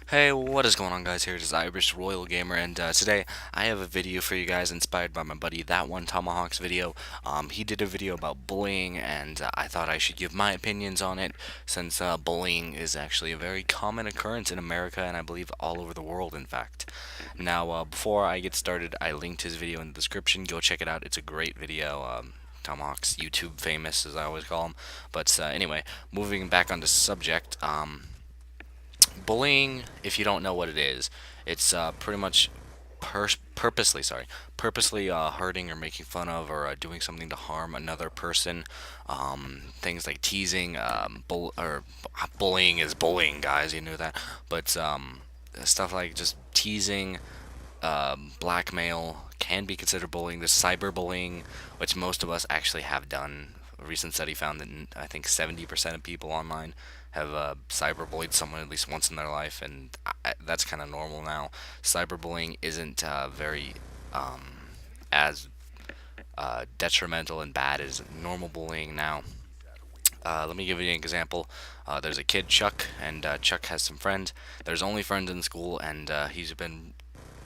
Hey, what is going on, guys? Here it is Irishroyalgamer, and today I have a video for you guys inspired by my buddy That One Tomahawk's video. He did a video about bullying, and I thought I should give my opinions on it, since bullying is actually a very common occurrence in America, and I believe all over the world, in fact. Now, before I get started, I linked his video in the description. Go check it out. It's a great video. Tomahawk's YouTube famous, as I always call him. But anyway, moving back onto subject. Bullying, if you don't know what it is, it's pretty much purposely hurting or making fun of or doing something to harm another person. Things like teasing, bullying is bullying, guys. You knew that, but stuff like just teasing, blackmail can be considered bullying. There's cyberbullying, which most of us actually have done. A recent study found that I think 70% of people online have cyberbullied someone at least once in their life, and that's kind of normal now. Cyberbullying isn't very as detrimental and bad as normal bullying now. Let me give you an example. There's a kid, Chuck, and Chuck has some friends. There's only friends in school, and he's been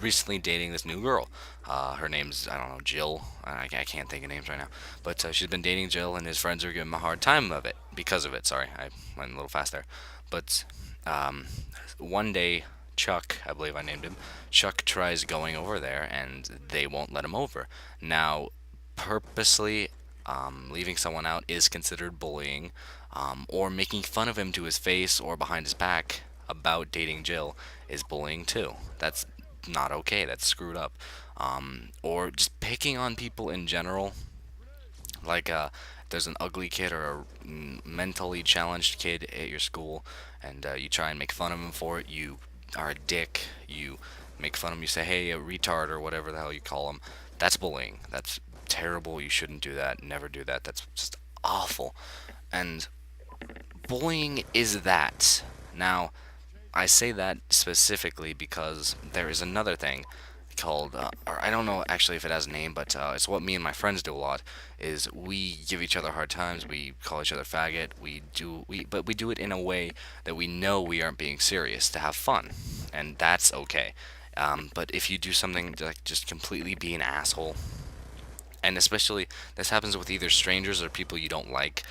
recently dating this new girl. Her name's, I don't know, Jill. I can't think of names right now. But she's been dating Jill, and his friends are giving him a hard time of it because of it. Sorry, I went a little fast there. But um, one day, Chuck, I believe I named him, Chuck tries going over there, and they won't let him over. Now, purposely leaving someone out is considered bullying, or making fun of him to his face or behind his back about dating Jill is bullying too. That's not okay. That's screwed up. Or just picking on people in general. Like, there's an ugly kid or a mentally challenged kid at your school, and you try and make fun of him for it. You are a dick. You make fun of him. You say, hey, a retard, or whatever the hell you call him. That's bullying. That's terrible. You shouldn't do that. Never do that. That's just awful. And bullying is that. Now, I say that specifically because there is another thing called, or I don't know actually if it has a name, but it's what me and my friends do a lot. Is we give each other hard times, we call each other faggot, but we do it in a way that we know we aren't being serious to have fun, and that's okay. But if you do something like just completely be an asshole, and especially this happens with either strangers or people you don't like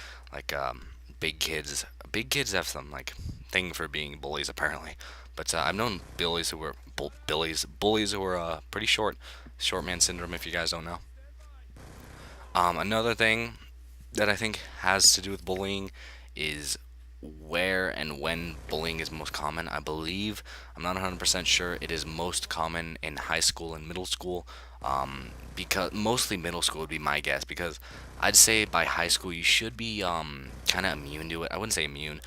big kids. Big kids have some like thing for being bullies apparently, but I've known bullies who were bullies who were pretty short, short man syndrome. If you guys don't know, another thing that I think has to do with bullying is where and when bullying is most common. I believe, I'm not 100% sure, it is most common in high school and middle school. Because mostly middle school would be my guess, because I'd say by high school you should be kind of immune to it. I wouldn't say immune.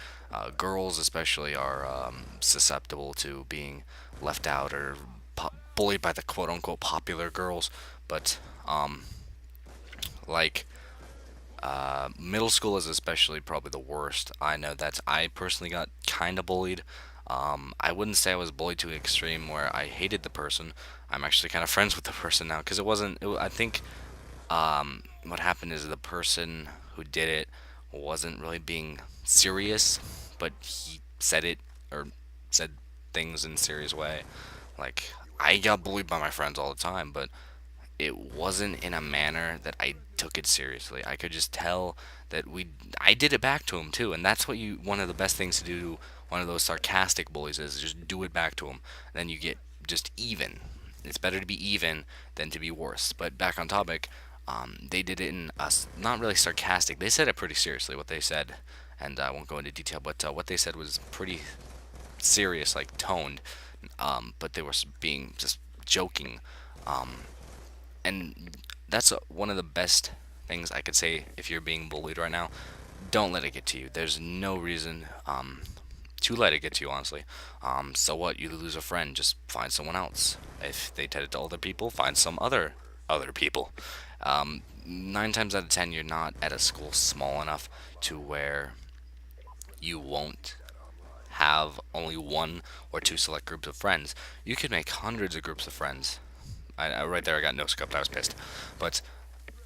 Girls especially are susceptible to being left out or bullied by the quote unquote popular girls, but like middle school is especially probably the worst. I know that I personally got kind of bullied. I wouldn't say I was bullied to an extreme where I hated the person. I'm actually kind of friends with the person now because it wasn't. I think what happened is the person who did it wasn't really being serious, but he said it or said things in a serious way. Like, I got bullied by my friends all the time, but it wasn't in a manner that I took it seriously. I could just tell that I did it back to him too, and that's what one of the best things to do to one of those sarcastic bullies is just do it back to him. Then you get just even. It's better to be even than to be worse. But back on topic, they did it in us not really sarcastic. They said it pretty seriously what they said, and I won't go into detail. But what they said was pretty serious, like toned. But they were being just joking. And that's one of the best things I could say if you're being bullied right now. Don't let it get to you. There's no reason to let it get to you, honestly. So what? You lose a friend, just find someone else. If they did it to other people, find some other people. 9 times out of 10, you're not at a school small enough to where you won't have only one or two select groups of friends. You could make hundreds of groups of friends. Right there, I got no scope. I was pissed. But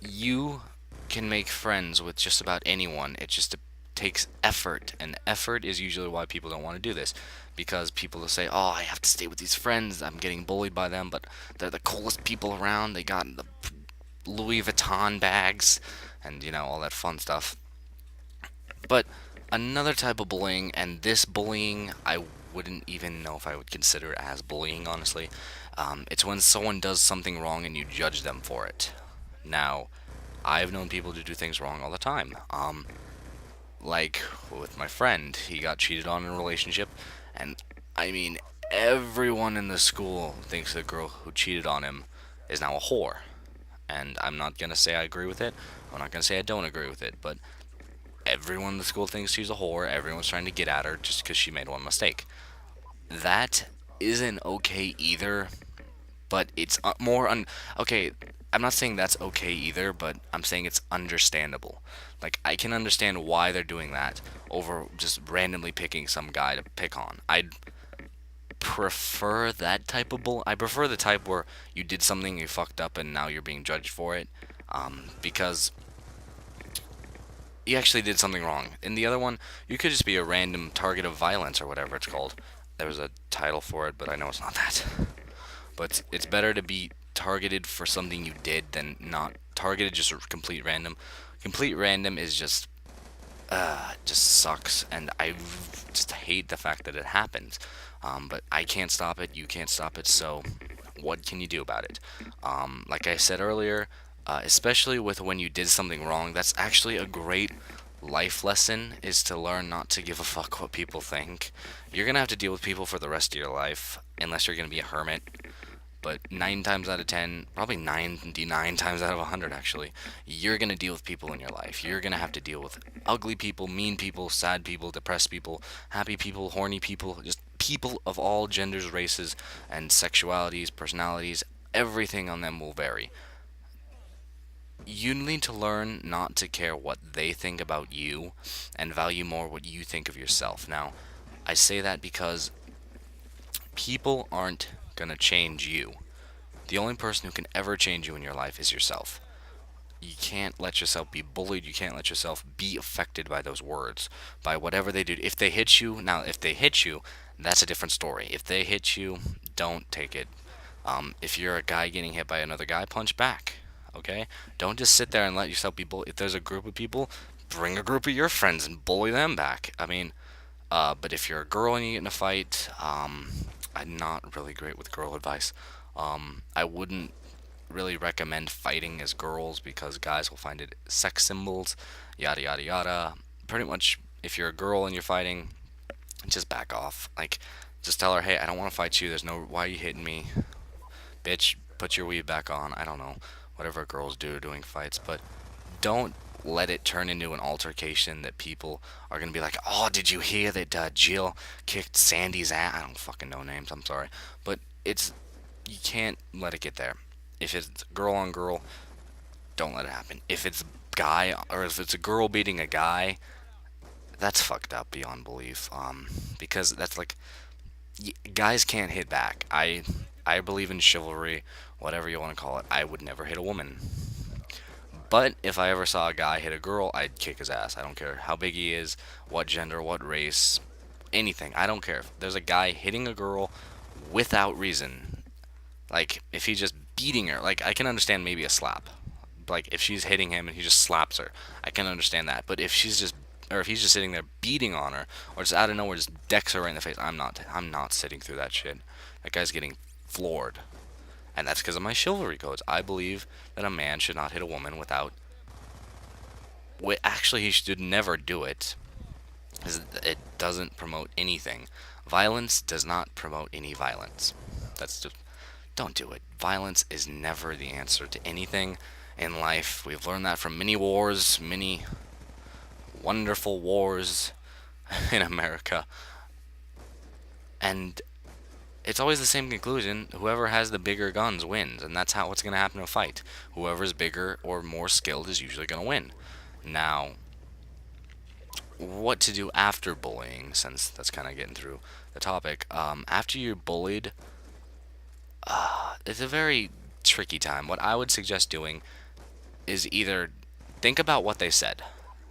you can make friends with just about anyone. It just takes effort, and effort is usually why people don't want to do this, because people will say, "Oh, I have to stay with these friends. I'm getting bullied by them, but they're the coolest people around. They got the Louis Vuitton bags, and all that fun stuff." But another type of bullying, and this bullying, I wouldn't even know if I would consider it as bullying, honestly. It's when someone does something wrong and you judge them for it. Now, I've known people to do things wrong all the time. Like with my friend, he got cheated on in a relationship, and I mean, everyone in the school thinks the girl who cheated on him is now a whore. And I'm not gonna say I agree with it. I'm not gonna say I don't agree with it, but everyone in the school thinks she's a whore. Everyone's trying to get at her just because she made one mistake. That isn't okay either, but it's okay. I'm not saying that's okay either, but I'm saying it's understandable. Like, I can understand why they're doing that over just randomly picking some guy to pick on. I'd prefer that type of bull. I prefer the type where you did something, you fucked up, and now you're being judged for it, because you actually did something wrong. In the other one, you could just be a random target of violence or whatever it's called. There was a title for it, but I know it's not that. But it's better to be targeted for something you did than not targeted, just a complete random. Complete random is just sucks, and I just hate the fact that it happens. But I can't stop it, you can't stop it, so what can you do about it? Like I said earlier, especially with when you did something wrong, that's actually a great life lesson, is to learn not to give a fuck what people think. You're gonna have to deal with people for the rest of your life, unless you're gonna be a hermit. But 9 times out of 10, probably 99 times out of 100 actually, you're going to deal with people in your life. You're going to have to deal with ugly people, mean people, sad people, depressed people, happy people, horny people, just people of all genders, races, and sexualities, personalities. Everything on them will vary. You need to learn not to care what they think about you and value more what you think of yourself. Now, I say that because people aren't gonna change you. The only person who can ever change you in your life is yourself. You can't let yourself be bullied. You can't let yourself be affected by those words, by whatever they do. If they hit you, now, if they hit you, that's a different story. If they hit you, don't take it. If you're a guy getting hit by another guy, punch back. Okay? Don't just sit there and let yourself be bullied. If there's a group of people, bring a group of your friends and bully them back. I mean, but if you're a girl and you get in a fight, I'm not really great with girl advice. I wouldn't really recommend fighting as girls because guys will find it sex symbols, yada yada yada. Pretty much, if you're a girl and you're fighting, just back off. Like, just tell her, hey, I don't want to fight you. There's no, why are you hitting me? Bitch, put your weave back on. I don't know. Whatever girls do during fights, but don't let it turn into an altercation that people are going to be like, oh, did you hear that Jill kicked Sandy's ass? I don't fucking know names, I'm sorry. But you can't let it get there. If it's girl on girl, don't let it happen. If it's guy, or if it's a girl beating a guy, that's fucked up beyond belief. Because that's like, guys can't hit back. I believe in chivalry, whatever you want to call it. I would never hit a woman. But if I ever saw a guy hit a girl, I'd kick his ass. I don't care how big he is, what gender, what race, anything. I don't care. If there's a guy hitting a girl without reason, like if he's just beating her, like I can understand maybe a slap. Like if she's hitting him and he just slaps her, I can understand that. But if she's just, or if he's just sitting there beating on her, or just out of nowhere just decks her right in the face, I'm not sitting through that shit. That guy's getting floored. And that's because of my chivalry codes. I believe that a man should not hit a woman without. Actually, he should never do it. It doesn't promote anything. Violence does not promote any violence. That's just. Don't do it. Violence is never the answer to anything in life. We've learned that from many wars, many wonderful wars in America. And it's always the same conclusion. Whoever has the bigger guns wins, and that's how what's going to happen in a fight. Whoever's bigger or more skilled is usually going to win. Now, what to do after bullying, since that's kind of getting through the topic. After you're bullied, it's a very tricky time. What I would suggest doing is either think about what they said.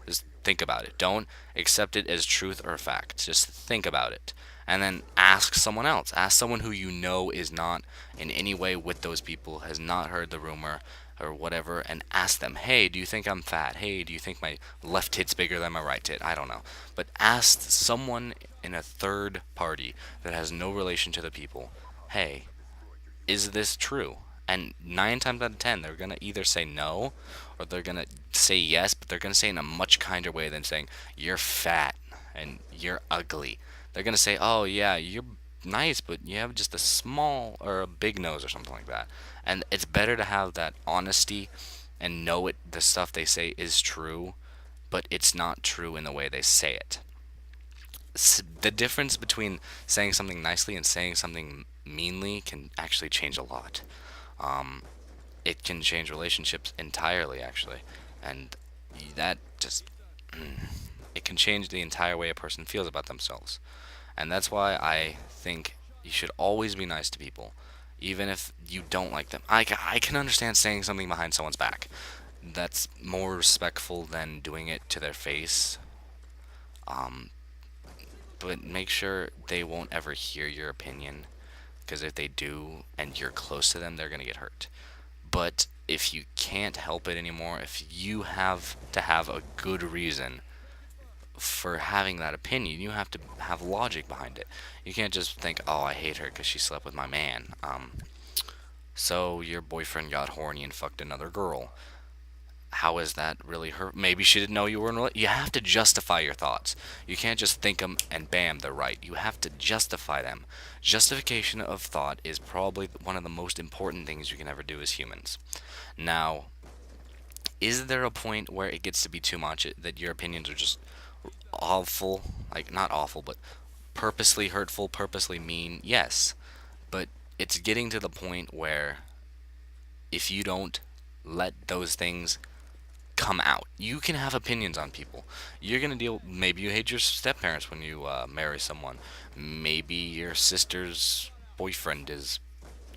Just think about it. Don't accept it as truth or fact. Just think about it. And then ask someone else. Ask someone who you know is not in any way with those people, has not heard the rumor or whatever, and ask them, hey, do you think I'm fat? Hey, do you think my left tit's bigger than my right tit? I don't know. But ask someone in a third party that has no relation to the people, hey, is this true? And 9 times out of 10, they're going to either say no or they're going to say yes, but they're going to say it in a much kinder way than saying, you're fat and you're ugly. They're going to say, oh, yeah, you're nice, but you have just a small or a big nose or something like that. And it's better to have that honesty and know it, the stuff they say is true, but it's not true in the way they say it. The difference between saying something nicely and saying something meanly can actually change a lot. Um, it can change relationships entirely, actually, and that just it can change the entire way a person feels about themselves. And that's why I think you should always be nice to people, even if you don't like them. I can understand saying something behind someone's back. That's more respectful than doing it to their face. Um, but make sure they won't ever hear your opinion, because if they do and you're close to them, they're going to get hurt. But if you can't help it anymore, if you have to have a good reason for having that opinion, you have to have logic behind it. You can't just think, oh, I hate her because she slept with my man. So your boyfriend got horny and fucked another girl. How is that really her? Maybe she didn't know you were in a. You have to justify your thoughts. You can't just think them and bam, they're right. You have to justify them. Justification of thought is probably one of the most important things you can ever do as humans. Now, is there a point where it gets to be too much, that your opinions are just awful? Like, not awful, but purposely hurtful, purposely mean? Yes. But it's getting to the point where if you don't let those things come out. You can have opinions on people. You're gonna deal. Maybe you hate your step parents when you marry someone. Maybe your sister's boyfriend is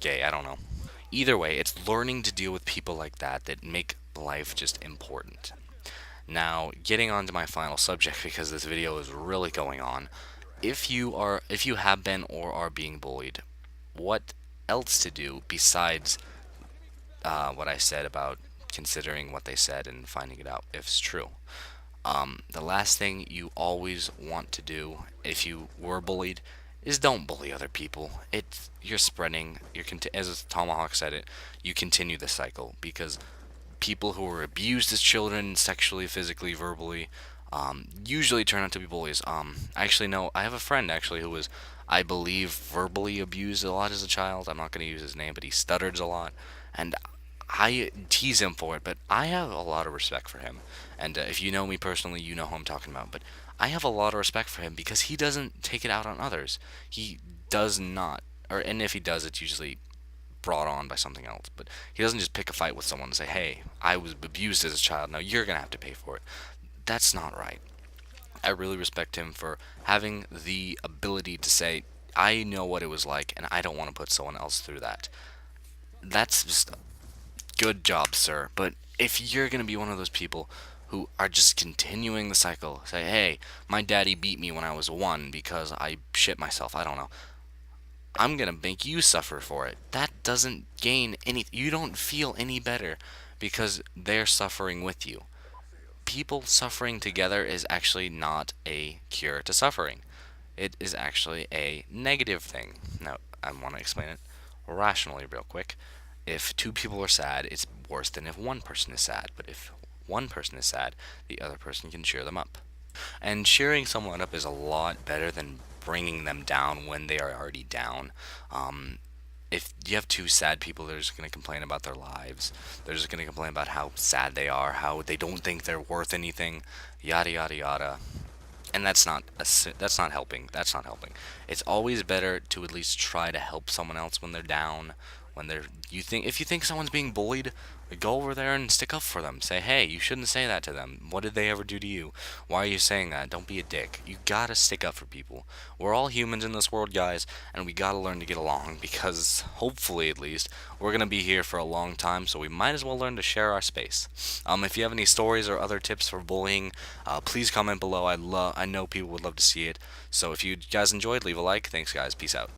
gay. I don't know. Either way, it's learning to deal with people like that that make life just important. Now, getting on to my final subject, because this video is really going on. If you have been or are being bullied, what else to do besides what I said about considering what they said and finding it out if it's true? The last thing you always want to do if you were bullied is don't bully other people. You're spreading. As Tomahawk said it, you continue the cycle, because people who were abused as children, sexually, physically, verbally, usually turn out to be bullies. I actually know, I have a friend actually who was, I believe, verbally abused a lot as a child. I'm not going to use his name, but he stutters a lot, and I tease him for it, but I have a lot of respect for him. And if you know me personally, you know who I'm talking about. But I have a lot of respect for him because he doesn't take it out on others. He does not, and if he does, it's usually brought on by something else. But he doesn't just pick a fight with someone and say, hey, I was abused as a child, now you're going to have to pay for it. That's not right. I really respect him for having the ability to say, I know what it was like, and I don't want to put someone else through that. That's just good job, sir. But if you're going to be one of those people who are just continuing the cycle, say, hey, my daddy beat me when I was 1 because I shit myself, I don't know. I'm going to make you suffer for it. That doesn't gain any. You don't feel any better because they're suffering with you. People suffering together is actually not a cure to suffering. It is actually a negative thing. Now, I want to explain it rationally real quick. If 2 people are sad, it's worse than if 1 person is sad. But if 1 person is sad, the other person can cheer them up. And cheering someone up is a lot better than bringing them down when they are already down. If you have 2 sad people, they're just going to complain about their lives. They're just going to complain about how sad they are, how they don't think they're worth anything, yada yada yada. And that's not helping. That's not helping. It's always better to at least try to help someone else when they're down, when they're if you think someone's being bullied, go over there and stick up for them. Say, hey, you shouldn't say that to them. What did they ever do to you? Why are you saying that? Don't be a dick. You gotta stick up for people. We're all humans in this world, guys, and we gotta learn to get along because hopefully, at least, we're gonna be here for a long time, so we might as well learn to share our space. If you have any stories or other tips for bullying, please comment below. I know people would love to see it. So if you guys enjoyed, leave a like. Thanks, guys. Peace out.